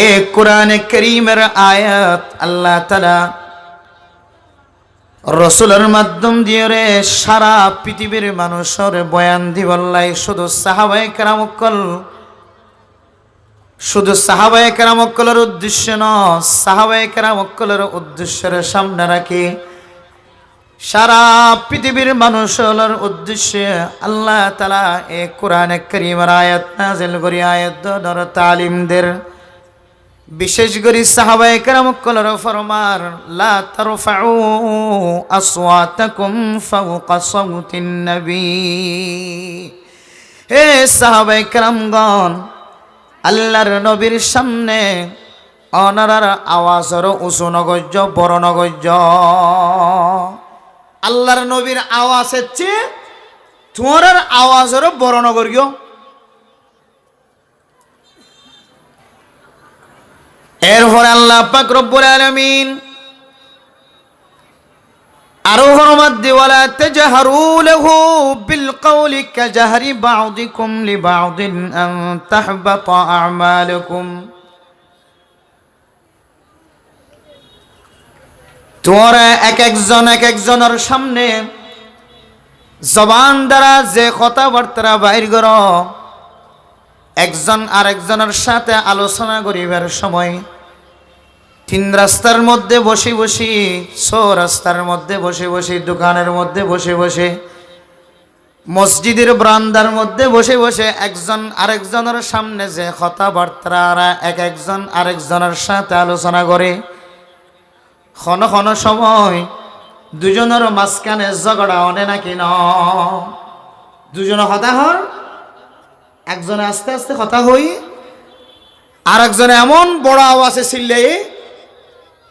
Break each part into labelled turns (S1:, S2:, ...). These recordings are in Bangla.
S1: এ কোরআনে কারীমের আয়াত আল্লাহ তাআলা রসুলের মাধ্যম দিয়ে রে সারা পৃথিবীর মানুষের বয়ান দিবল্লাই শুধু সাহাবায়ে কেরাম অক্কলের উদ্দেশ্য ন, সাহাবায়ে কেরাম অক্কলের উদ্দেশ্যের সামনে রাখি সারা পৃথিবীর মানুষের উদ্দেশ্যে আল্লাহ তাআলা এ কোরআনে কারীমের আয়াত নাযিল করি। আয়াত দর তালিমদের বিশেষ করে সাহাবায়ে কেরাম অক্কলের ফরমার লা তারফাউ আসওয়াতাকুম ফাওকা সাওতিন নবী। হে সাহাবায়ে কেরামগণ, আল্লাহর নবীর সামনে অনারার আওয়াজের উঁচু নগর্য বড় নগর্য। আল্লাহর নবীর আওয়াজের চেয়ে তোমার আওয়াজেরও বড় নগর্য। এরপরে আল্লাহ পাক রব্বুল আলামিন আরো ফরমাত দি ওয়ালা তাজহারু লাহু বিল কওলি কাজহরি বাউদিকুম লিবাউদিন আন তাহবাতা আমালুকুম। তোমরা এক একজনের সামনে জবান দ্বারা যে কথাবার্তা বাইর করো, একজন আরেকজনের সাথে আলোচনা করিবার সময় তিন রাস্তার মধ্যে বসে বসে, রাস্তার মধ্যে বসে বসে, দোকানের মধ্যে বসে বসে, মসজিদের বারান্দার মধ্যে বসে বসে একজন আরেকজনের সামনে যে কথাবার্তা একজন আরেকজনের সাথে আলোচনা করে, ক্ষণ সময় দুজনের মাঝখানে ঝগড়া অনে নাকি ন, দুজনে কথা হন, একজনে আস্তে আস্তে কথা হই, আর একজনে এমন বড় আওয়াজে চিল্লে,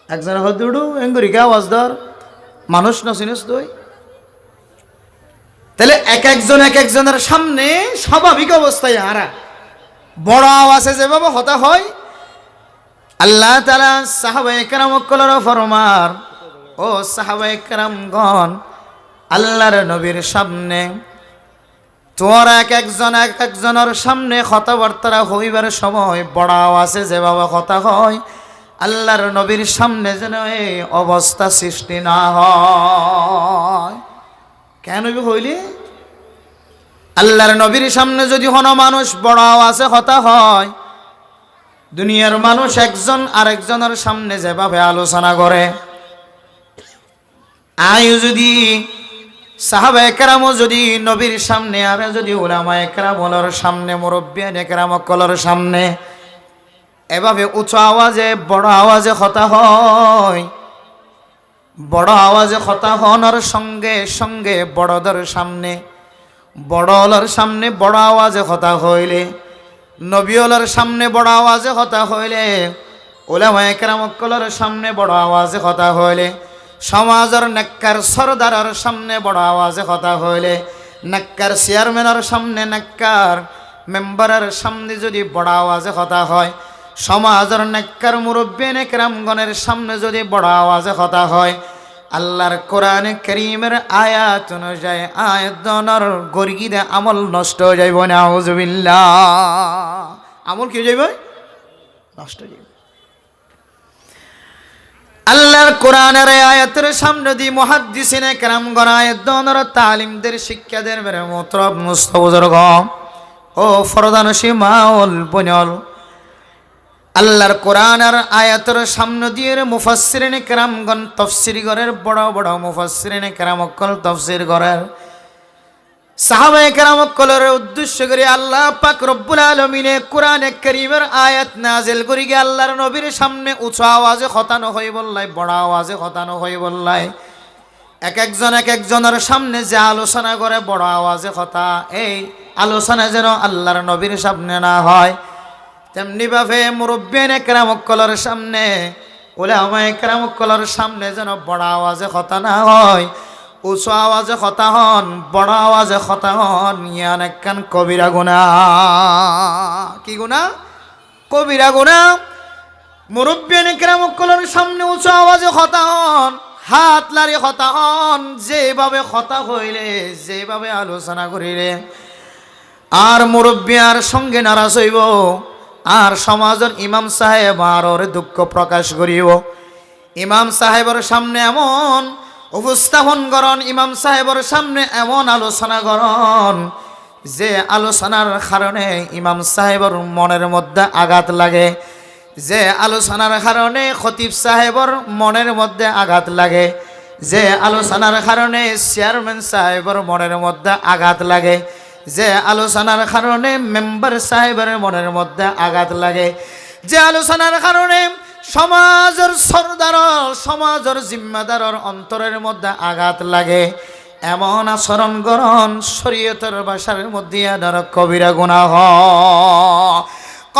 S1: একজনে হদুড়ু এঙ্গুরিকে আওয়াজ ধর, মানুষ না চিনিস তুই। তাহলে একজনের সামনে স্বাভাবিক অবস্থায় আরা বড় আওয়াজে যেভাবে হতা হয়, আল্লাহ তাআলা সাহাবায়ে কেরাম অক্কলের ফরমার ও সাহাবায়ে কেরামগণ, আল্লাহর নবীর সামনে তোর একজনের সামনে কথাবার্তা হইবার সময় বড় আওয়াজে যেভাবে কথা হয়, আল্লাহর নবীর সামনে যেন এই অবস্থা সৃষ্টি না হয়। কেন হইলি? আল্লাহর নবীর সামনে যদি কোনো মানুষ বড় আওয়াজে কথা হয়, দুনিয়ার মানুষ একজন আরেকজনের সামনে যেভাবে আলোচনা করে, আয়ু যদি সাহাবায়ে কেরামও যদি নবীর সামনে, আর যদি উলামায়ে কেরামর সামনে, মুরব্বিয়ানে কেরামকলের সামনে এভাবে উঁচু আওয়াজে বড় আওয়াজে কথা হয়, বড় আওয়াজে কথা হওয়ার সঙ্গে সঙ্গে বড়দের সামনে, বড়লার সামনে বড় আওয়াজে কথা হইলে, নবীওয়ালার সামনে বড় আওয়াজে কথা হইলে, উলামায়ে কেরামকলের সামনে বড় আওয়াজে কথা হইলে, সমাজের নেককার সরদারের সামনে বড় আওয়াজে কথা হইলে, নেককার চেয়ারম্যানের সামনে, নেককার মেম্বারের সামনে যদি বড় আওয়াজে কথা হয়, সমাজের নেককার মুরব্বিয়ানে কেরামগণের সামনে যদি বড় আওয়াজে কথা হয়, আল্লাহর কোরআনে কারীমের আয়াত অনুযায়ী আয়াতনের গর্গিদে আমল নষ্ট হয়ে যাইব। নাউযুবিল্লাহ। আমল কি হয়ে যাইব? নষ্ট হয়ে যাইব। আল্লাহর কোরআনের আয়াতের সামনে দি মুহাদ্দিসিনে কেরামগণ আয়াতনের তালিমদের শিক্ষাদের মেরে মোহতরম মুস্তাবুজুর্গ ও ফরদানসী মাউল বনল, আল্লাহর কোরআনের আয়াতের সামনে দিয়ে মুফাসসিরিনে কেরামগণ তাফসীর করের, বড় বড় মুফাসসিরিনে কেরাম অক্কল তাফসীর করের, সাহাবায়ে কেরাম অক্কলের উদ্দেশ্য করে আল্লাহ পাক রব্বুল আলামিনে কোরআনে কারীমের আয়াত নাযিল করি গে আল্লাহর নবীর সামনে উঁচু আওয়াজে খতানো হই বললাই, বড় আওয়াজে খতানো হই বললাই, একজনের সামনে যে আলোচনা করে বড় আওয়াজে কথা, এই আলোচনা যেন আল্লাহর নবীর সামনে না হয়, তেমনি ভাবে মুরব্বিয়ানে কেরাম অক্কলের সামনে, উলামায়ে কেরাম অক্কলের সামনে যেন বড় আওয়াজে কথা না হয়, উঁচু আওয়াজে কথা হন, বড় আওয়াজে কথা হন, ইয়ান একখান কবিরা গুনাহ। কি গুনাহ? কবিরা গুনাহ। মুরব্বিয়ানে কেরাম অক্কলের সামনে উঁচু আওয়াজে কথা হন, হাত লাড়ি কথা হন, যেভাবে কথা হইলে, যেভাবে আলোচনা করিলে আর মুরব্বিয়ার সঙ্গে নারাজ হইব, আর সমাজের ইমাম সাহেব আর ওর দুঃখ প্রকাশ করিও। ইমাম সাহেবের সামনে এমন উপস্থাপন করন, ইমাম সাহেবের সামনে এমন আলোচনা করন যে আলোচনার কারণে ইমাম সাহেবের মনের মধ্যে আঘাত লাগে, যে আলোচনার কারণে খতিব সাহেবের মনের মধ্যে আঘাত লাগে, যে আলোচনার কারণে চেয়ারম্যান সাহেবের মনের মধ্যে আঘাত লাগে, যে আলোচনার কারণে মেম্বার সাহেবের মনের মধ্যে আঘাত লাগে, যে আলোচনার কারণে সমাজের সরদার সমাজের জিম্মাদারের অন্তরের মধ্যে আঘাত লাগে, এমন আচরণ করণ শরীয়তের ভাষার মধ্যে আনার কবিরা গুনাহ।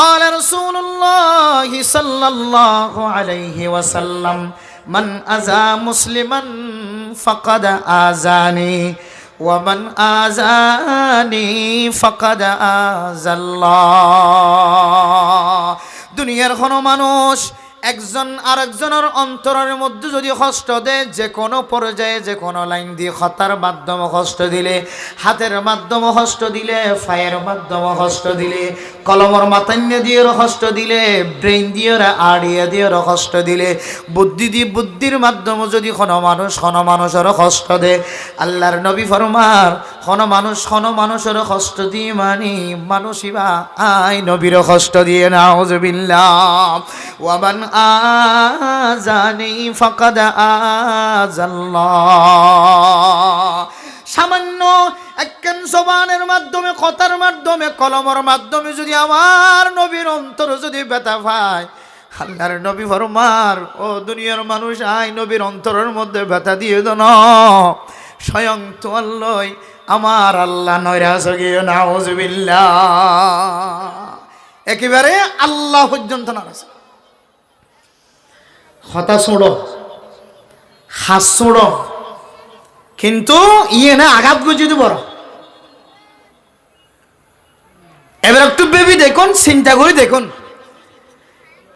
S1: قال رسول الله صلى الله عليه وسلم من أذى مسلما فقد آذاني ومن آذاني فقد آذى الله। দুনিয়ার কোনো মানুষ একজন আরেকজনের অন্তরের মধ্যে যদি কষ্ট দেয়, যে কোনো পর্যায়ে যে কোনো লাইন দিয়ে কথার মাধ্যমে কষ্ট দিলে, হাতের মাধ্যমে কষ্ট দিলে, ফায়ের মাধ্যমে কষ্ট দিলে, কলমের মাথান্য দিয়ে কষ্ট দিলে, ব্রেইন দিয়ে আড়িয়ে দিয়ে কষ্ট দিলে, বুদ্ধি দিয়ে বুদ্ধির মাধ্যমে যদি কোনো মানুষের কষ্ট দেয়, আল্লাহর নবী ফরমার কোনো মানুষের কষ্ট দিয়ে মানি মানুষই বা আই নবীর কষ্ট দিয়ে নাউযুবিল্লাহ। ওয়ামান আযানি ফাকাদ আযাল্লাহ। সামান্য একখান জবানের মাধ্যমে, কথার মাধ্যমে, কলমের মাধ্যমে যদি আমার নবীর অন্তর যদি ব্যথা পায়, আল্লাহর নবী ফরমার ও দুনিয়ার মানুষ আই নবীর অন্তরের মধ্যে ব্যথা দিয়ে দেন, স্বয়ং তো আল্লাহ আমার আল্লাহ নৈরাশ গিয়ে নাউযুবিল্লাহ, একেবারে আল্লাহ পর্যন্ত নারাজ। হতা ছোড়ো, হাস ছোড়ো, কিন্তু ইয়ে না আঘাত গুজিতে বড়। এবার একটু ভেবে দেখুন, চিন্তা করে দেখুন,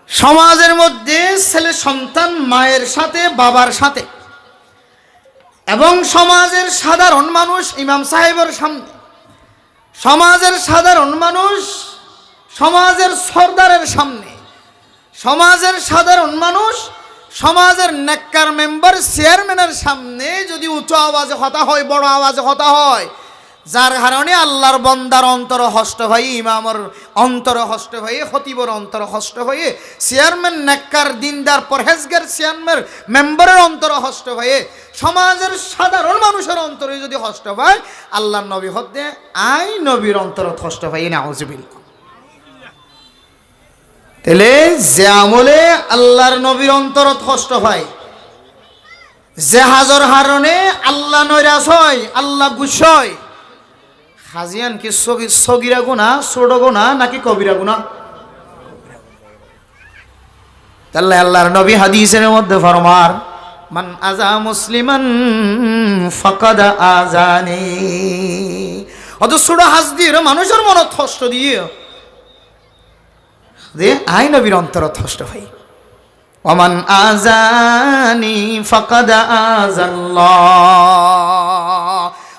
S1: সমাজের মধ্যে ছেলে সন্তান মায়ের সাথে বাবার সাথে, এবং সমাজের সাধারণ মানুষ ইমাম সাহেবের সামনে, সমাজের সাধারণ মানুষ সমাজের সরদারের সামনে, সমাজের সাধারণ মানুষ সমাজের নেককার মেম্বার চেয়ারম্যানের সামনে যদি উচ্চ আওয়াজে কথা হয়, বড় আওয়াজে কথা হয়, যার কারণে আল্লাহর বন্দার অন্তর হষ্ট হয়ে, ইমামর অন্তর হষ্ট হয়ে, খতিবর অন্তর হষ্ট হয়ে, চেয়ারম্যান নেককার দিনদার পরহেজগার চেয়ারম্যান মেম্বারের অন্তর হষ্ট হয়ে, সমাজের সাধারণ মানুষের অন্তরে যদি হষ্ট হয়, আল্লাহর নবী হতে আই নবীর অন্তর হষ্ট হয় নাউযুবিল্লাহ। তাহলে যে আমলে আল্লাহর নবীর অন্তরত কষ্ট হয়, যে হাজর হারণে আল্লাহ নৈরাশ হয়, আল্লাহ গুস হয়, হাজিয়ান কি সগিরা গুনাহ, ছোট গুনাহ নাকি কবিরা গুনাহ? তাহলে আল্লাহর নবী হাদিসের মধ্যে ফরমার মান আযা মুসলিমান ফাকাদ আযানি। অত ছোট হাজ দিয়ে মানুষের মনত কষ্ট দিয়ে যে আই নবীর অন্তরত কষ্ট হয়। ওমান আযানি ফাকাদ আযাল্লাহ।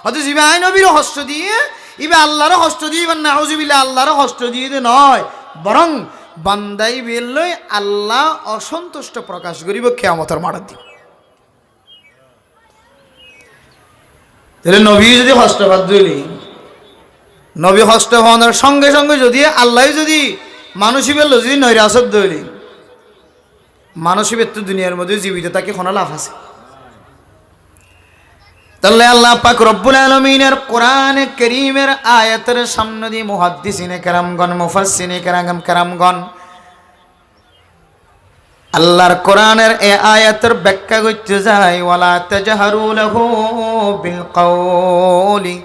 S1: অথচ ইবা আই নবীর কষ্ট দিয়ে, ইবা আল্লাহর কষ্ট দিয়ে, ইবা নাউযুবিল্লাহ আল্লাহর কষ্ট দিয়ে নয়, বরং বান্দাই বেলই আল্লাহ অসন্তুষ্ট প্রকাশ করিব কিয়ামতের মাঠের দিন। তাহলে নবী যদি কষ্ট পাত দিলি, নবী কষ্ট হওয়ার সঙ্গে সঙ্গে যদি আল্লাহ যদি মানুষই বেল যদি নৈরাসত দইলি, মানুষই তো দুনিয়ার মধ্যে জীবিত তাকে কোনো লাভ আছে? তাহলে আল্লাহ পাক রব্বুল আলামিনের কোরআনে কারীমের আয়াতের সামনে দিয়ে মুহাদ্দিসিনে কেরামগণ, মুফাসসিরিনে কেরামগণ আল্লাহর কোরআনের এই আয়াতের ব্যাখ্যা করতে যায়, ওয়ালা তাজহারু লাহু বিল কওলি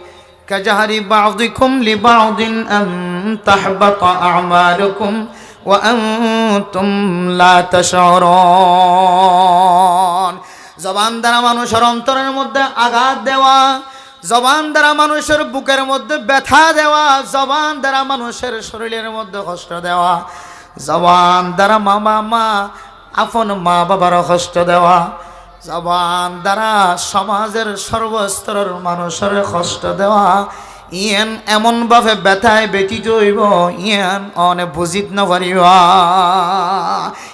S1: কাজহারি বা'দিকুম লিবা'দিন আন তাহবাতা আ'মালুকুম ওয়া আনতুম লা তাশউরুন। জবান দ্বারা মানুষের অন্তরের মধ্যে আঘাত দেওয়া, জবান দ্বারা মানুষের বুকের মধ্যে ব্যথা দেওয়া, জবান দ্বারা মানুষের শরীরের মধ্যে কষ্ট দেওয়া, জবান দ্বারা আপন মা বাবার কষ্ট দেওয়া, জবান দ্বারা সমাজের সর্বস্তরের মানুষের কষ্ট দেওয়া, ইয়ান এমন ভাবে ব্যথায় ব্যতীত হইব ইয়ান অনেক বুঝিত না পারিব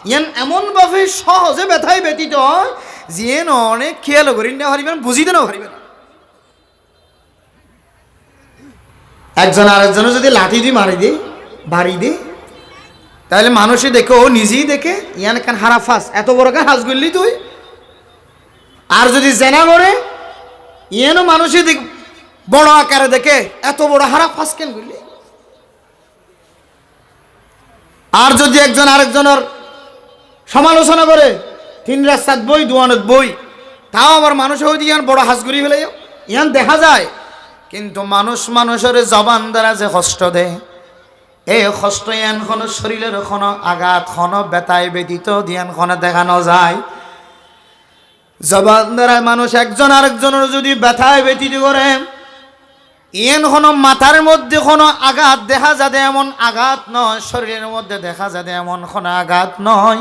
S1: ইয়ান এমন ভাবে সহজে ব্যথায় ব্যতীত হয় যিয়েন অনেক খেয়াল করি না পারিবেন বুঝিতে না পারিবেন একজন আরেকজনে যদি লাঠি দিয়ে মারি দে বাড়ি দে তাহলে মানুষে দেখে ও নিজেই দেখে ইয়ান কেন হারা ফাঁস এত বড় কেন হাঁস করলি তুই আর যদি জেনা করে ইয়ানও মানুষে দেখ বড় আকারে দেখে এত বড় হারা ফাঁস কেন করলি আর যদি একজন আরেকজনের সমালোচনা করে 3 রাত 7 বই 2 বই তাও আবার মানুষ হয়ে ইয়ান বড় হাঁস করি ফেলে ইয়ান দেখা যায় কিন্তু মানুষ মানুষের জবান দ্বারা যে কষ্ট দেয় এই কষ্ট ইয়ান কোনো শরীরের কোনো আঘাত কোনো ব্যথায় ব্যতীত দিয়ান কোনো দেখানো যায় জবান দ্বারা মানুষ একজন আরেকজনের যদি ব্যথায় ব্যতীত করে ইয়ান কোনো মাথার মধ্যে কোনো আঘাত দেখা যাবে এমন আঘাত নয় শরীরের মধ্যে দেখা যাবে এমন কোনো আঘাত নয়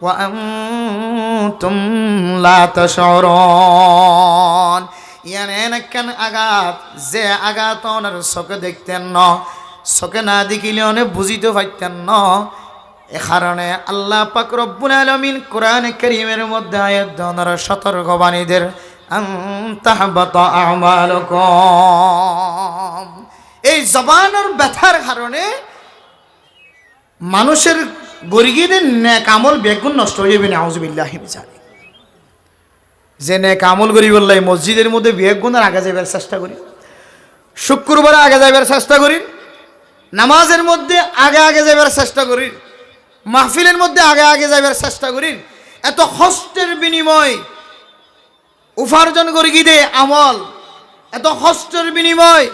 S1: ওয়া আনতুম লা তাশউরুন ইয়ান এনেকেন আঘাত যে আঘাত ওনার চোখে দেখতেন না চোখে না দেখিলে অনেক বুঝিতে পারতেন না এ কারণে আল্লাহ পাক রব্বুল আলামিন কোরআনে কারীমের মধ্যে আয়াত ওনার সতর্কবাণীদের তাহবাতা আমালুকুম এই জবানের ব্যথার কারণে মানুষের গরিগিদের নেক আমল বেগুন নষ্ট হয়ে যাবে নাউজুবিল্লাহি মিন যালিক যে নেক আমল করি বললাই মসজিদের মধ্যে বেগুনের আগে যাবার চেষ্টা করি শুক্রবারে আগে যাবার চেষ্টা করি নামাজের মধ্যে আগে আগে যাবার চেষ্টা করি মাহফিলের মধ্যে আগে আগে যাবার চেষ্টা করি এত কষ্টের বিনিময় উপার্জন করি কি দে আমল এত কষ্টের বিনিময়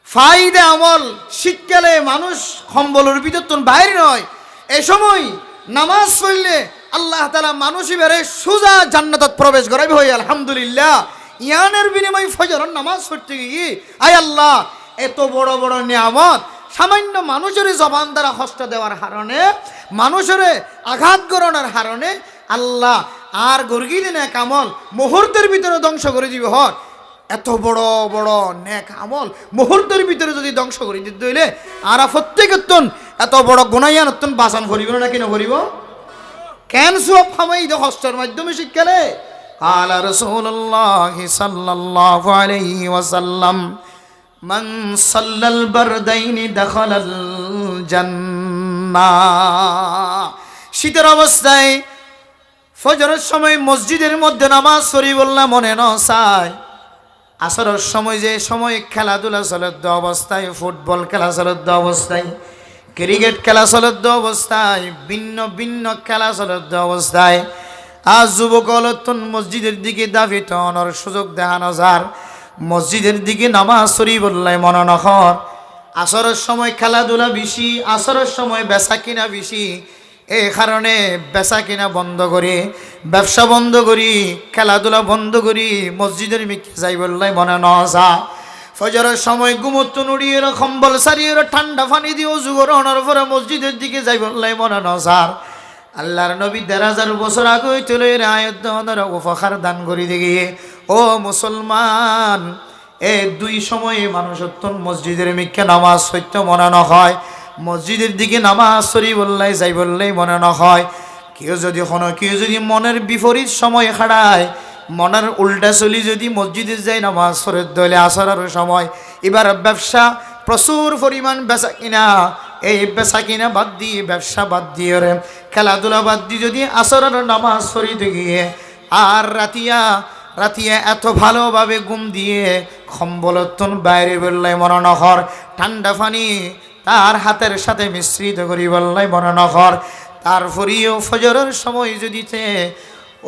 S1: ফায়দা আমল শীতকালে মানুষ কম্বলের ভিতর তো বাইরে নয় এই সময় নামাজ পড়লে আল্লাহ তাআলা মানুষই বেরে সোজা জান্নাতত প্রবেশ করাবে হই আলহামদুলিল্লাহ ইয়ানের বিনিময় ফজরের নামাজ পড়তে গিয়ে আয় আল্লাহ এত বড় বড় নিয়ামত সামান্য মানুষের জবান দ্বারা কষ্ট দেওয়ার কারণে মানুষের আঘাত করানোর কারণে আল্লাহ আর গর্গির নেক আমল মুহূর্তের ভিতরে ধ্বংস করে দিবে হর এত বড় বড় নেক আমল মুহূর্তের ভিতরে যদি ধ্বংস করে দিতে হইলে আর প্রত্যেকজন এত বড় গুনাহিয়ান বাঁচান করিব না কিনা করিব কেন সব খামাই দে কষ্টের মাধ্যমে শিক্ষালে قال رسول الله صلى الله عليه وسلم من صلى البردين دخل الجنة শীতের অবস্থায় ফজরের সময় মসজিদের মধ্যে নামাজ পড়ি বললাম মনে ন চায় আসরের সময় যে সময় খেলাধুলা চলদ্দ অবস্থায় ফুটবল খেলা চলদ্দ অবস্থায় ক্রিকেট খেলা চলদ্দ অবস্থায় ভিন্ন ভিন্ন খেলা চলদ্দ অবস্থায় আজ যুবকলতন মসজিদের দিকে দাবিত অনর সুযোগ দেখানো যার মসজিদের দিকে নামাজ পড়ি বললাই মনে নখর আসরের সময় খেলাধুলা বেশি আসরের সময় বেচা কিনা বেশি এই কারণে বেচা কিনা বন্ধ করি ব্যবসা বন্ধ করি খেলাধুলা বন্ধ করি মসজিদের মিকে যাই বললাই মনে নজা ফজরের সময় ঘুমত্ত নুড়িয়ে কম্বল সারিয়ে ঠান্ডা পানি দিয়ে অজু করে অনার পরে মসজিদের দিকে যাই বললাই মনে নজার আল্লাহর নবী ১,৫০০ বছর আগে চলে আয়াত উপকার দান করি দেখিয়ে ও মুসলমান এ দুই সময়ে মানুষ মসজিদের মিকে নামাজ সত্য মনে ন হয় মসজিদের দিকে নামাজ পড়ি বললাই যাই বললেই মনে ন হয় কেউ যদি মনের বিপরীত সময় খাড়ায় মনের উল্টা চলি যদি মসজিদে যাই নামাজ পড়ে দলে আসরের সময় এবার ব্যবসা প্রচুর পরিমাণ বেচা কিনা এই বেচা কিনা বাদ দিয়ে ব্যবসা বাদ দিয়ে রে খেলাধুলা বাদ দিয়ে যদি আসরের নামাজ পড়িতে গিয়ে আর রাতিয়া এত ভালোভাবে ঘুম দিয়ে কম্বলতন বাইরে বললাই মনে নহর ঠান্ডা পানি তার হাতের সাথে মিশ্রিত করি বললাই মনে নহর তারপরেও ফজরের সময় যদি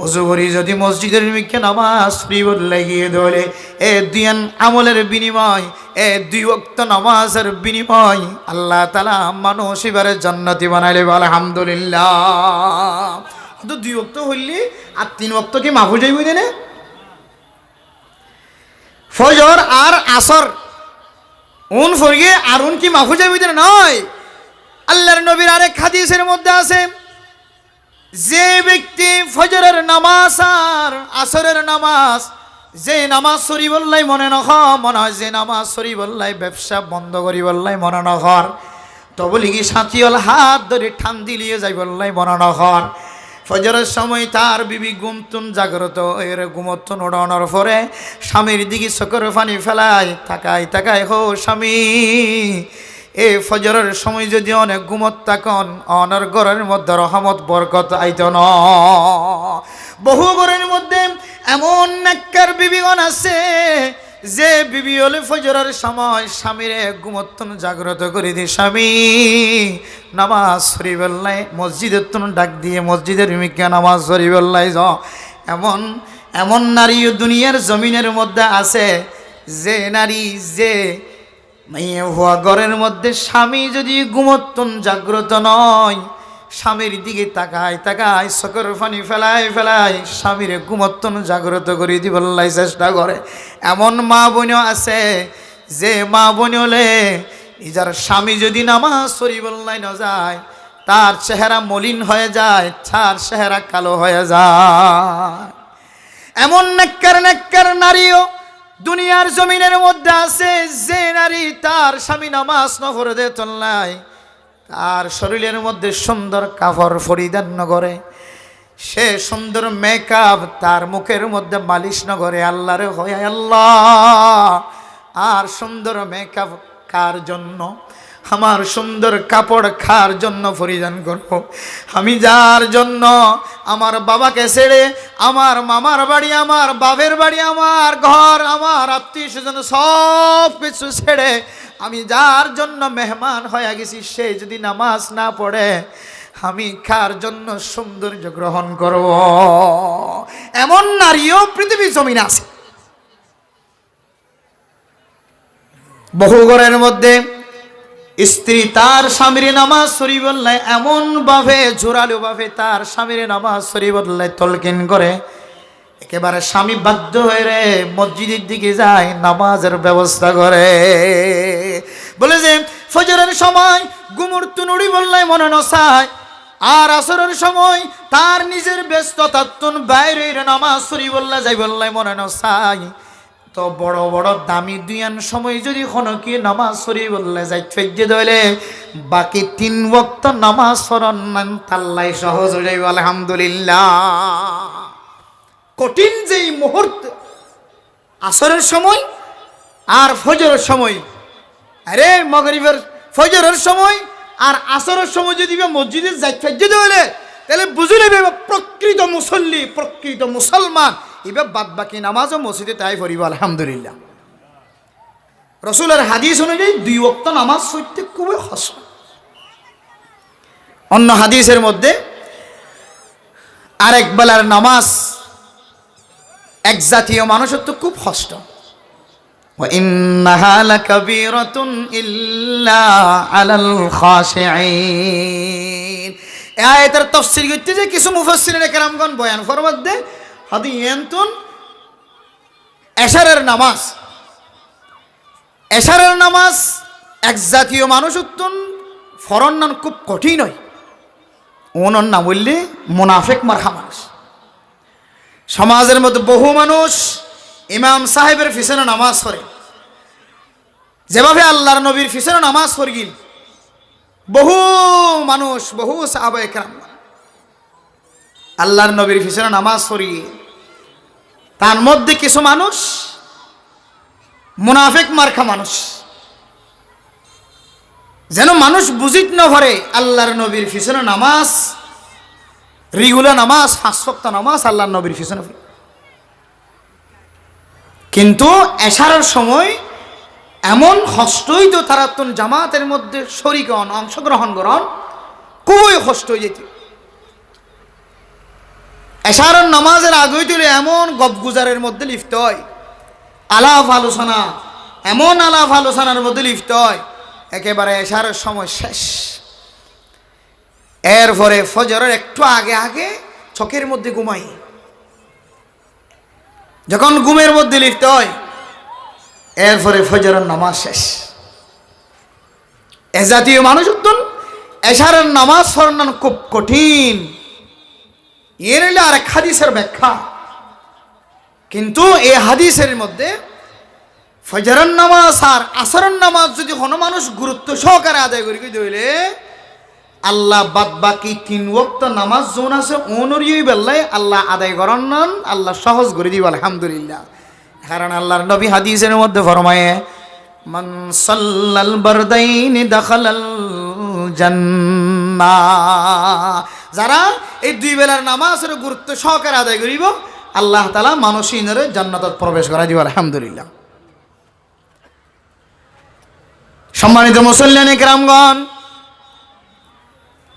S1: অজু করি যদি মসজিদের মিকে নামাজ পড়ি বললাই গিয়ে ধরে এ দুয়ান আমলের বিনিময় এ 2 ওয়াক্ত নামাজের বিনিময় আল্লাহ তাআলা মানুষ এবারে জান্নাতি বানাইলে আলহামদুলিল্লাহ তো 2 ওয়াক্ত হইলে আর 3 ওয়াক্ত কি মাফ হয়ে যাইবে দেনে ফজর আর আসর উন ফরিয়ে আর উন কি মাফ হয়ে যাইবে দেনে নয় আল্লাহর নবীর আরেক হাদিসের মধ্যে আছে যে ব্যক্তি ফজরের নামাজ আর আসরের নামাজ যে নামাজ সরি বললাই মনে মনে হয় যে নামাজ সরি বললাই ব্যবসা বন্ধ করি বললাই মনে নহর, তো বলি কি সাথীল হাত ধরে ঠান দিলিয়ে যাই বললাই মনে নহর। ফজরের সময় তার বিবি গুমতুন জাগ্রত এর ঘুমতুন ওড়ানোর পরে স্বামীর দিকে চোখের পানি ফেলায়, তাকায় তাকায় হো স্বামী, এ ফজরের সময় যদি অনেক ঘুমত থাকন অনার ঘরের মধ্যে রহমত বরকত আইত ন। বহু ঘরের মধ্যে এমন নেককার বিবিগণ আছে যে বিবি হলে ফজরের সময় স্বামীরে ঘুমতুন জাগ্রত করে দি, স্বামী নামাজ সরি বললাই, মসজিদের তুন ডাক দিয়ে মসজিদের মিকা নামাজ সরি বললাই যাও। এমন এমন নারী দুনিয়ার জমিনের মধ্যে আছে যে নারী যে মেয়ে হওয়া ঘরের মধ্যে স্বামী যদি ঘুমতুন জাগ্রত নয়, স্বামীর দিকে তাকায় তাকায় চোখের পানি ফেলায় ফেলায় স্বামীরে ঘুমতুন জাগ্রত করে দিবল্লাই চেষ্টা করে। এমন মা বোনও আছে যে মা বোন হলে নিজের স্বামী যদি নামাজ সরি বললাই না যায়, তার চেহারা মলিন হয়ে যায়, তার চেহারা কালো হয়ে যায়। এমন নেককার নেককার নারীও দুনিয়ার জমিনের মধ্যে আছে যে নারী তার স্বামী নামাজ ন পড়ে দে চললাই, তার শরীরের মধ্যে সুন্দর কাপড় পরিধান ন করে, সে সুন্দর মেকআপ তার মুখের মধ্যে মালিশ ন করে। আল্লাহরে হয় আল্লাহ, আর সুন্দর মেকআপ কার জন্য, আমার সুন্দর কাপড় খার জন্য পরিধান করব। আমি যার জন্য আমার বাবাকে ছেড়ে আমার মামার বাড়ি, আমার বাপের বাড়ি, আমার ঘর, আমার আত্মীয় স্বজন সব কিছু ছেড়ে আমি যার জন্য মেহমান হয়ে গেছি, সে যদি নামাজ না পড়ে আমি কার জন্য সৌন্দর্য গ্রহণ করব? এমন নারীও পৃথিবীর জমিনে আছে। বহু ঘরের মধ্যে স্ত্রী তার স্বামীর নামাজ সরি বললে এমন ভাবে জোরালো ভাবে তার স্বামীর নামাজ সরি বললে তলকিন করে, একেবারে স্বামী বাধ্য হয়ে রে মসজিদের দিকে যায়, নামাজের ব্যবস্থা করে। বলে যে ফজরের সময় গুমুর তুনুড়ি বললে মনে নসায়, আর আসরের সময় তার নিজের ব্যস্ততা তুন বাইরে নামাজ সরি বললে যাই বললে মনে নসায়। তো বড় বড় দামি দুইয়ান সময় যদি কোনো কি নামাজ সরি বললে যাই ফেজে ধরে বাকি 3 ওয়াক্ত নামাজ পড়ান তাল্লাই সহজ হয়ে যাইব। আলহামদুলিল্লাহ। কঠিন যেই মুহূর্ত আসরের সময় আর ফজরের সময়, আরে মাগরিবের ফজরের সময় আর আসরের সময় যদি মসজিদে যাই ফেজে ধরে তাহলে বুঝে নেবে প্রকৃত মুসল্লি, প্রকৃত মুসলমান। এবার বাদ বাকি নামাজও মসজিদে তাই পড়িব। আলহামদুলিল্লাহ। রসুলের হাদিস অনুযায়ী 2 ওয়াক্ত নামাজ পড়তে খুবই কষ্ট। অন্য হাদিসের মধ্যে আরেক বেলার নামাজ এক জাতীয় মানুষের তো খুব কষ্ট। وَإِنَّهَا لَكَبِيرَةٌ إِلَّا عَلَى الْخَاشِعِينَ। এই আয়াতের তাফসীর করতে যে কিছু মুফাসসিরিনে কেরামগণ বয়ান ফরমাত দে হাদিয়াতুন এশারের নামাজ, এশারের নামাজ এক জাতীয় মানুষ উত্তন ফরন নাম খুব কঠিন হয়। ওনার না বললে মুনাফিক মার্কা মানুষ। সমাজের মধ্যে বহু মানুষ ইমাম সাহেবের পিছনে নামাজ পড়ে, যেভাবে আল্লাহর নবীর পিছনে নামাজ পড়িল বহু মানুষ, বহু সাহাবায়ে কেরাম আল্লাহর নবীর পিছনে নামাজ পড়ি, তার মধ্যে কিছু মানুষ মুনাফিক মার্কা মানুষ, যেন মানুষ বুঝিত না পারে আল্লাহর নবীর পিছনে নামাজ, রেগুলার নামাজ, 5 ওয়াক্ত নামাজ আল্লাহর নবীর পিছনে। কিন্তু এশারের সময় এমন কষ্টই তো তারা তো জামাতের মধ্যে শরীক হন, অংশগ্রহণ করেন, খুবই কষ্ট হয়ে যেত। এশারের নামাজের আগে তুলে এমন গপগুজারের মধ্যে লিপ্ত হয়, আলাপ আলোচনা, এমন আলাপ আলোচনার মধ্যে লিপ্ত হয়, একেবারে এশারের সময় শেষ। এরপরে ফজরের একটু আগে আগে চোখের মধ্যে ঘুমাই, যখন ঘুমের মধ্যে লিপ্ত হয় এরপরে ফজরের নামাজ শেষ। এ জাতীয় মানুষ উত্তন এশারের নামাজ পড়ানো খুব কঠিন। এর আরেক হাদিসের ব্যাখ্যা, কিন্তু এই হাদিসের মধ্যে ফজরের নামাজ আর আসরের নামাজ যদি কোনো মানুষ গুরুত্ব সহকারে আদায় করি দিলে আল্লাহ বাদ বাকি 3 ওয়াক্ত নামাজ যোন আছে ওনরিই বেলায় আল্লাহ আদায় করান নন আল্লাহ সহজ করে দিব আলহামদুলিল্লাহ। কারণ আল্লাহর নবী হাদিসের মধ্যে ফরমায়ে মান সাল্লাল বারদাইনি দাখালাল জান্নাহ, যারা এই 2 বেলার নামাজের গুরুত্ব সহকারে আদায় করিব আল্লাহ তাআলা মানুষিনরে জান্নাতত প্রবেশ করাই দিব আলহামদুলিল্লাহ। সম্মানিত মুসল্লিয়ানে কেরামগণ,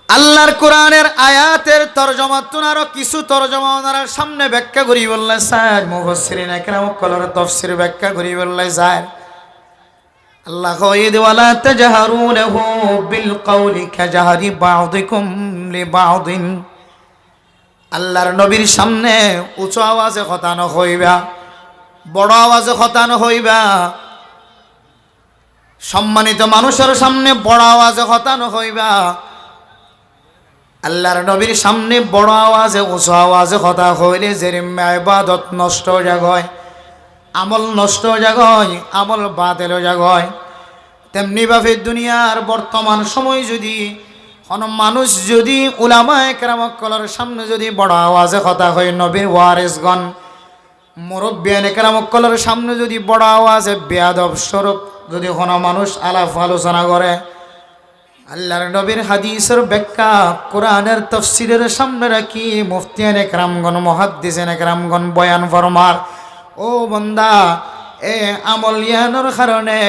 S1: আল্লাহর কোরআনের আয়াতের তরজমা তুনারও কিছু তরজমা ওনারা সামনে ব্যাখ্যা করি বললে স্যার মুফাসসিরিনে কেরাম কলর তাফসীর ব্যাখ্যা করি বললে স্যার আল্লাহ কইদ ওয়ালা তাজহারু লাহু বিল কওলি কাজহারি বা'দিকুম লিবা'দিন, আল্লাহর নবীর সামনে উঁচু আওয়াজে কথা ন হইবা, বড় আওয়াজে কথা ন হইবা, সম্মানিত মানুষের সামনে বড় আওয়াজে কথা ন হইবা, আল্লাহর নবীর সামনে বড় আওয়াজে উঁচু আওয়াজে কথা হইলে যেরম ইবাদত নষ্ট জাগয়, আমল নষ্ট জাগয়, আমল বাতিল জাগয়, তেমনি ভাবে দুনিয়ার বর্তমান সময় যদি কোনো মানুষ যদি উলামায়ে কেরামকলের সামনে যদি বড় আওয়াজে কথা হয়, নবীর ওয়ারিসগণ মুরব্বিয়ানে কেরামকলের সামনে যদি বড় আওয়াজে বেয়াদব স্বরূপ যদি কোনো মানুষ আলাপ আলোচনা করে, আল্লাহর নবীর হাদিসের ব্যাখ্যা কোরআনের তাফসীরের সামনে রাখি মুফতিয়ানে কেরামগণ মুহাদ্দিসিনে কেরামগণ বয়ান ফরমার, ও বান্দা এ আমল ইয়ানোর কারণে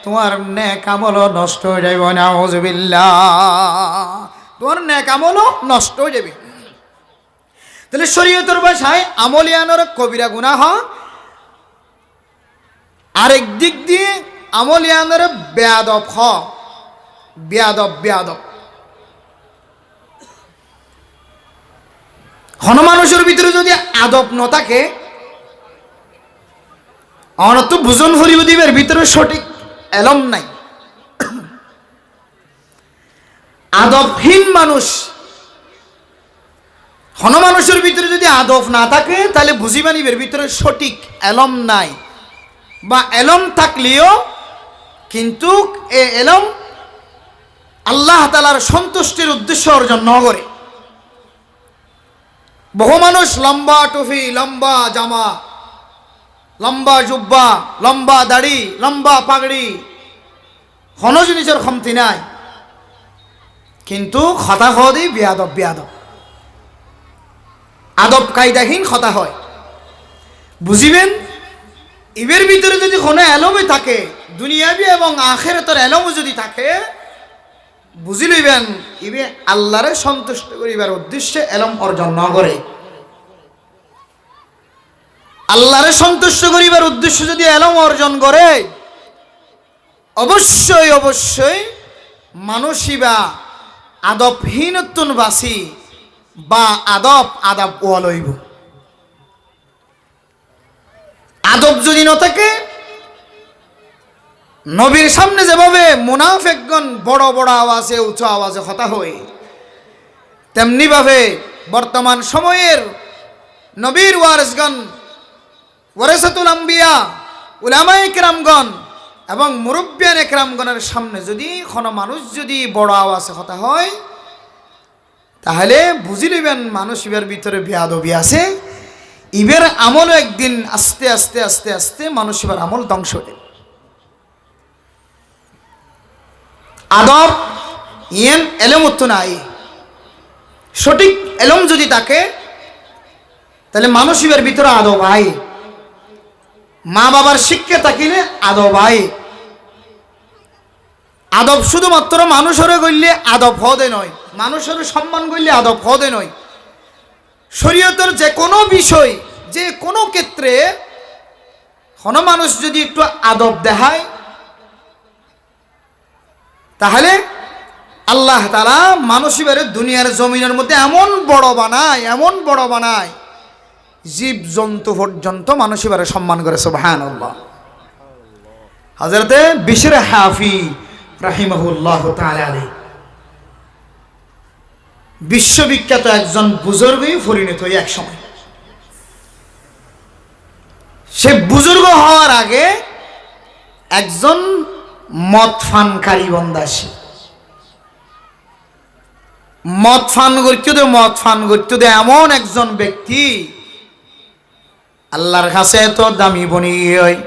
S1: তোমার নেক আমলও নষ্ট হয়ে যাবে, নাউযুবিল্লাহ, তোমার নেক আমলও নষ্ট হয়ে যাবে। তাহলে শরীয়তের ভাষায় আমল ইয়ানোর কবিরা গুনাহ, আরেক দিক দিয়ে আমল ইয়ানোর বেয়াদব হ, বেয়াদব বেয়াদব। হন মানুষের ভিতরে যদি আদব ন থাকে অনত বুঝন হরিব দিবের ভিতরে সঠিক এলম নাই। আদবহীন মানুষ, হন মানুষের ভিতরে যদি আদব না থাকে তাহলে বুঝিবা নিবের ভিতরে সঠিক এলম নাই, বা এলম থাকলেও কিন্তু এ এলম আল্লাহ তাআলার সন্তুষ্টির উদ্দেশ্য অর্জন ন করে। বহু মানুষ লম্বা টুপি, লম্বা জামা, লম্বা জুব্বা, লম্বা দাড়ি, লম্বা পাগড়ি, হন জিনিসের ক্ষমতি নাই, কিন্তু কথা হদি বেয়াদব বেয়াদব, আদব কায়দাহীন কথা হয়। বুঝিবেন ইবের ভিতরে যদি কোনো এলমে থাকে, দুনিয়াবি এবং আখিরাতের এলমও যদি থাকে, বুঝি লইবেন ইবে আল্লাহরে সন্তুষ্ট করিবার উদ্দেশ্যে এলম অর্জন ন করে। আল্লাহরে সন্তুষ্ট করিবার উদ্দেশ্য যদি এলম অর্জন করে, অবশ্যই অবশ্যই মানুষই আদবহীনত্বন বাসি বা আদব ওয়ালইব। আদব যদি ন থাকে, নবীর সামনে যেভাবে মুনাফিকগণ বড় বড় আওয়াজে উঁচু আওয়াজে কথা হয়, তেমনি ভাবে বর্তমান সময়ের নবীর ওয়ারিসগণ, ওয়ারিসাতুল আম্বিয়া, উলামায়ে কেরামগণ এবং মুরব্বিয়ানে কেরামগণের সামনে যদি কোনো মানুষ যদি বড় আওয়াজে কথা হয়, তাহলে বুঝি লইবেন মানুষ ইবের ভিতরে বেয়াদবি আছে, ইবের আমলও একদিন আস্তে আস্তে আস্তে আস্তে মানুষ ইবের আমল ধ্বংস হবে। আদব ইয়েন এলমত্ব নাই, সঠিক এলম যদি থাকে তাহলে মানুষের ভিতরে আদব আই, মা বাবার শিক্ষা থাকিলে আদব আই। আদব শুধুমাত্র মানুষের গইলে আদব হদে নয়, মানুষের সম্মান গইলে আদব হদে নয়। শরীয়তের যে কোনো বিষয়, যে কোনো ক্ষেত্রে কোনো মানুষ যদি একটু আদব দেখায়, তাহলে আল্লাহ তাআলা মানুষের দুনিয়ার জমিনের মধ্যে এমন বড় বানায়, এমন বড় বানায়, জীব জন্তু পর্যন্ত মানুষের সম্মান করে। সুবহানাল্লাহ। হযরতে বিশর হাফি রাহিমাহুল্লাহ তাআলা আলাইহি বিশ্ববিখ্যাত একজন বুজুর্গই পরিণত হয়ে এক সময় সে বুজুর্গ হওয়ার আগে একজন মদ ফানকারী বন্দাসী, মদ ফান করতে দে এমন একজন ব্যক্তি আল্লাহর কাছে এত দামি বনি হয়,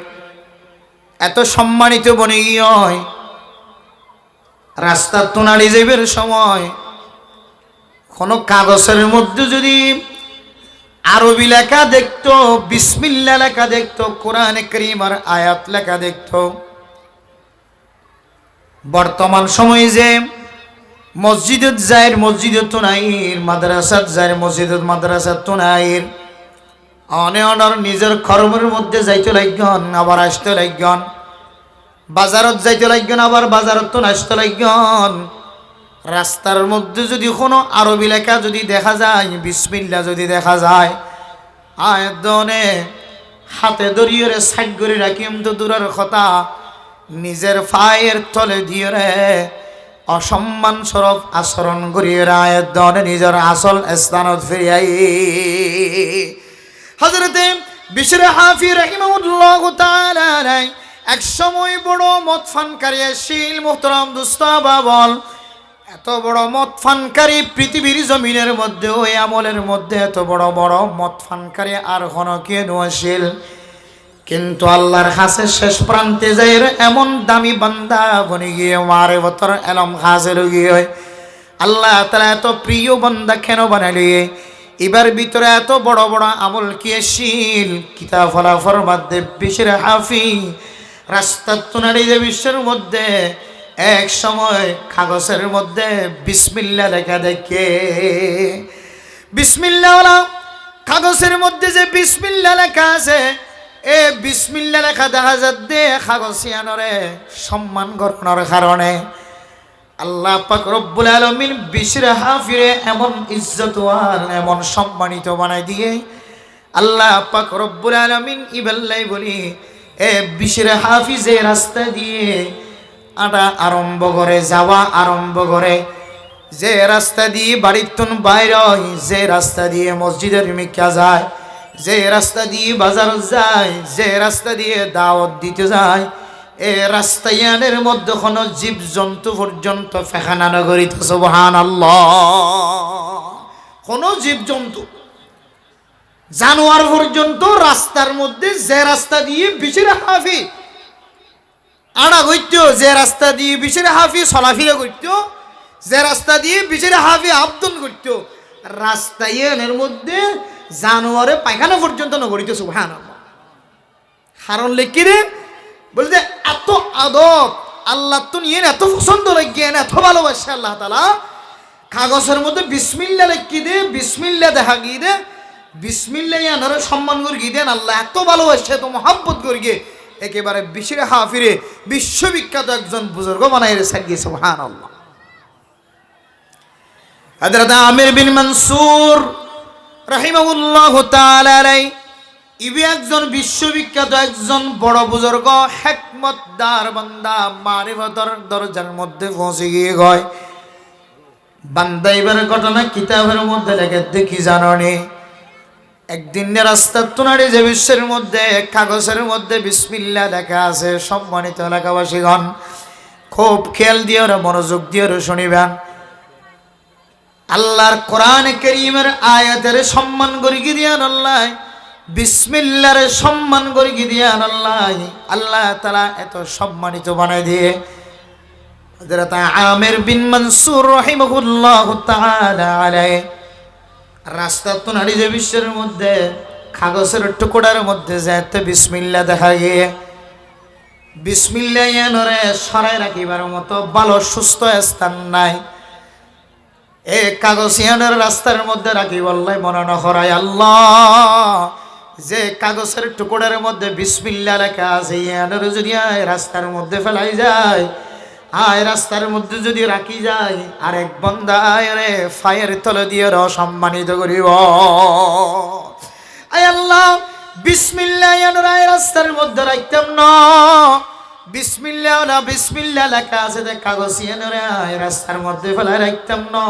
S1: এত সম্মানিত বনি হয়। রাস্তার তোনাড়ি যাইবার সময় কোন কাগজের মধ্যে যদি আরবি লেখা দেখতো, বিসমিল্লাহ লেখা দেখতো, কোরআনে কারীমের আয়াত লেখা দেখতো, বর্তমান সময়ে যে মসজিদত যায় মসজিদত তোনাইর, মাদ্রাসাত যায় মসজিদত মাদ্রাসাত তোনাইর, অনেক নিজের কর্মের মধ্যে যাইতে লাগন, আবার আসতে লাগন, বাজারত যাইতে লাগন, আবার বাজারত তো আসতে লাগন। রাস্তার মধ্যে যদি কোনো আরবি লেখা যদি দেখা যায়, বিসমিল্লাহ যদি দেখা যায়, আয়দনে হাতে দড়িয়ে সাইড করে রাখিম তো দূরের কথা, নিজের পায়ের তলে দিয়ে রে অসম্মান স্বরূপ আচরণ করিয়ে আয়দনে নিজের আসল স্থানত ফিরিয়াই। হযরতে বিশর হাফি রাহিমাহুল্লাহু তাআলা এক সময় বড় মদ ফানকারী ছিল। মুহতারাম দোস্ত বাবল, এত বড় মদ ফানকারী পৃথিবীর জমিনের মধ্যে, ওই আমলের মধ্যে এত বড় বড় মদ ফানকারী আর কোন কেন আসিল। কিন্তু আল্লাহর কাছে শেষ প্রান্তে যাই এমন দামি বান্দা বনে গিয়ে মারিফতের ইলম হাসিল গিয়ে আল্লাহ তাআলা এত প্রিয় বান্দা কেন বানালি? এবার ভিতরে এত বড় বড় আমল কি আসিল? কিতাব ফলাফর মধ্যে বিশর হাফি রাস্তার তোনারি যে বিশ্বের মধ্যে এক সময় কাগজের মধ্যে বিসমিল্লাহ লেখা দেখে, বিসমিল্লাহ কাগজের মধ্যে যে বিসমিল্লাহ লেখা আছে, এ বিসমিল্লাহ লেখা দেখা যাচ্ছে কাগজিয়ানরে সম্মান গ্রহণের কারণে আল্লাহ পাক রব্বুল আলামিন বিশর হাফিরে এমন ইজ্জতওয়ান, এমন সম্মানিত বানাই দিয়ে আল্লাহ পাক রব্বুল আলামিন ইবাল্লাই বলি, এ বিশর হাফিজে রাস্তা দিয়ে আটা আরম্ভ করে, যাওয়া আরম্ভ করে, যে রাস্তা দিয়ে বাড়ির তুন বাইর হয়, যে রাস্তা দিয়ে মসজিদের মিকা যায়, যে রাস্তা দিয়ে বাজার যায়, যে রাস্তা দিয়ে দাওয়াত দিতে যায়, এ রাস্তায়ানের মধ্যে কোনো জীব জন্তু পর্যন্ত ফেখানা নগরীত। সুবহানাল্লাহ। কোনো জীব জন্তু জানোয়ার পর্যন্ত রাস্তার মধ্যে, যে রাস্তা দিয়ে বিশর হাফি আড়া করত, যে রাস্তা দিয়ে বিশর হাফি চলাফিরা করত, যে রাস্তা দিয়ে বিশর হাফি আবদন করত, রাস্তায়ানের মধ্যে জানোয়ারে পায়খানা পর্যন্ত নগরীত। সুবহানাল্লাহ। কারণ লেখি রে বলতে এত আদব আল্লাহ তো নিয়ে এত পছন্দ লাগেন, এত ভালোবাসে আল্লাহ তাআলা, কাগজের মধ্যে বিসমিল্লাহ লিখি দে, বিসমিল্লাহ দেখা গিয়ে দে, বিসমিল্লাহ আনারে সম্মান করে গিয়ে দেন। আল্লাহ এত ভালোবাসে, এত মহাব্বত করে গিয়ে একেবারে বিশর হাফিরে বিশ্ববিখ্যাত একজন বুজুর্গ বানাই রেখে। সুবহানাল্লাহ। হযরত আমির বিন মনসুর রাহিমাহুল্লাহু তাআলা আলাইহি ইবি একজন বিশ্ববিখ্যাত একজন বড় বুজুর্গ, হিকমতদার বান্দা, মারিফতের দরজার মধ্যে পৌঁছে গিয়ে গয় বান্দা এবার ঘটনা কিতাবের মধ্যে লেখে দেখি জাননি। একদিন রাস্তার তোনারে যে বিশ্বের মধ্যে কাগজের মধ্যে বিসমিল্লাহ লেখা আছে, সম্মানিত এলাকাবাসীগণ খুব খেয়াল দিয়ে মনোযোগ দিয়ে শুনিবেন। আল্লাহর কোরআন কারীমের আয়াতের সম্মান করে দিয়ান আল্লাহ, বিসমিল্লাহর সম্মান করে দিয়ান আল্লাহ, আল্লাহ তাআলা এত সম্মানিত বানাই দিয়ে হযরত আমির বিন মনসুর রাহিমাহুল্লাহু তাআলা আলাইহি রাস্তার তোনারি যে বিশ্বের মধ্যে কাগজের টুকরার মধ্যে যাতে বিসমিল্লাহ দেখা গিয়ে বিসমিল্লাহ এনরে সরাই রাখিবার মতো ভালো সুস্থ স্থান নাই। এ কাগজিয়ানের রাস্তার মধ্যে রাখি বললাই মনে না করাই আল্লাহ, যে কাগজের টুকরার মধ্যে বিসমিল্লাহ লেখা আছে ইয়ানের যদি রাস্তার মধ্যে ফেলাই যায়, আয় রাস্তার মধ্যে যদি রাখি যায়, আরেক বান্দা রে ফায়ের তলে দিয়ে সম্মানিত করিব। আয় আল্লাহ, বিসমিল্লাহ ইয়ানের রাস্তার মধ্যে রাখতাম না, বিসমিল্লাহ না বিসমিল্লাহ লেখা আছে যে কাগজিয়ানের রাস্তার মধ্যে ফেলাই রাখতাম না,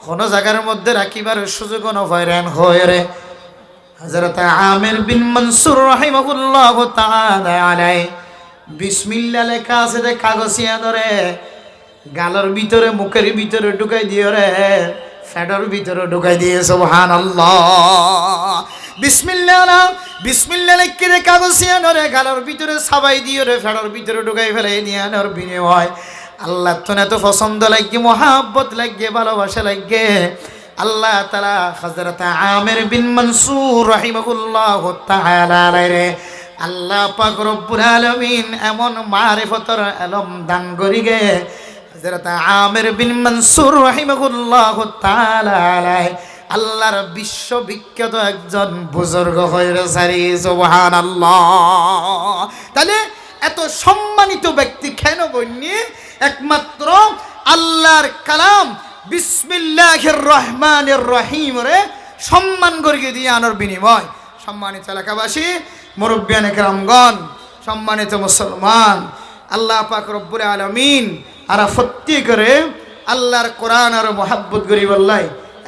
S1: কোন জায়গার মধ্যে রাখিবার সুযোগ নয়রান হয়ে রে হযরত আমির বিন মনসুর রাহিমাহুল্লাহু তাআলা আলাইহি বিসমিল্লাহ লেখা আছে যে কাগজিয়া ধরে গালের ভিতরে মুখের ভিতরে ঢুকাই দিও রে, ফেডার ভিতরে ঢুকাই দিয়ে সুবহানাল্লাহ। বিসমিল্লাহ না, বিসমিল্লাহ লিখে রে কাগজিয়া ধরে গালের ভিতরে সাবাই দিও রে, ফেডার ভিতরে ঢুকাই ফেলে নিয়ে আনার বিনিময় আল্লাহ তো এত পছন্দ লাগে, মোহাব্বত লাগে, ভালোবাসা লাগে। আল্লাহ তাআলা হযরত আমির বিন মনসুর রাহিমাহুল্লাহু তাআলা আলাইহি আল্লাহ পাক রব্বুল আলামিন এমন মারিফতের ইলম দান করিগে হযরত আমির বিন মনসুর রাহিমাহুল্লাহু তাআলা আলাইহি আল্লাহর বিশ্ববিখ্যাত একজন বুজুর্গ হয়ে সারি সুবহানাল্লাহ। তাহলে এত সম্মানিত ব্যক্তি কেন বন্যে? একমাত্র আল্লাহর কালাম বিসমিল্লাহির রহমানির রহিম রে সম্মান করিয়ে দিয়ে আনার বিনিময়। সম্মানিত এলাকাবাসী, মুরব্বিয়ানে কেরামগণ, সম্মানিত মুসলমান, আল্লাহ পাক রব্বুল আলামিন আর ফত্তি করে আল্লাহর কোরআন আর মহাব্বত করি বললাই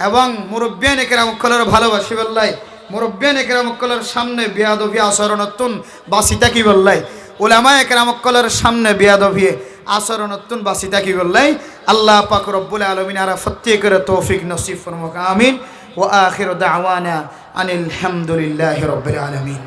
S1: এবং মুরব্বিয়ানে কেরামকলের ভালোবাসি বললাই, মুরব্বিয়ানে কেরামকলের সামনে বেয়াদবি আচরণতুন বাসিতা কি বললাই, উলামায়ে কেরামকলের সামনে বেয়াদবি আচরণতুন বাসিতা কি বললাই। আল্লাহ পাক রব্বুল আলামিন আর ফত্তি করে তৌফিক নসিব ফরমাক। আমিন। ওয়া আখিরু দাওয়ানা আনিল হামদুলিল্লাহি রাব্বিল আলামিন।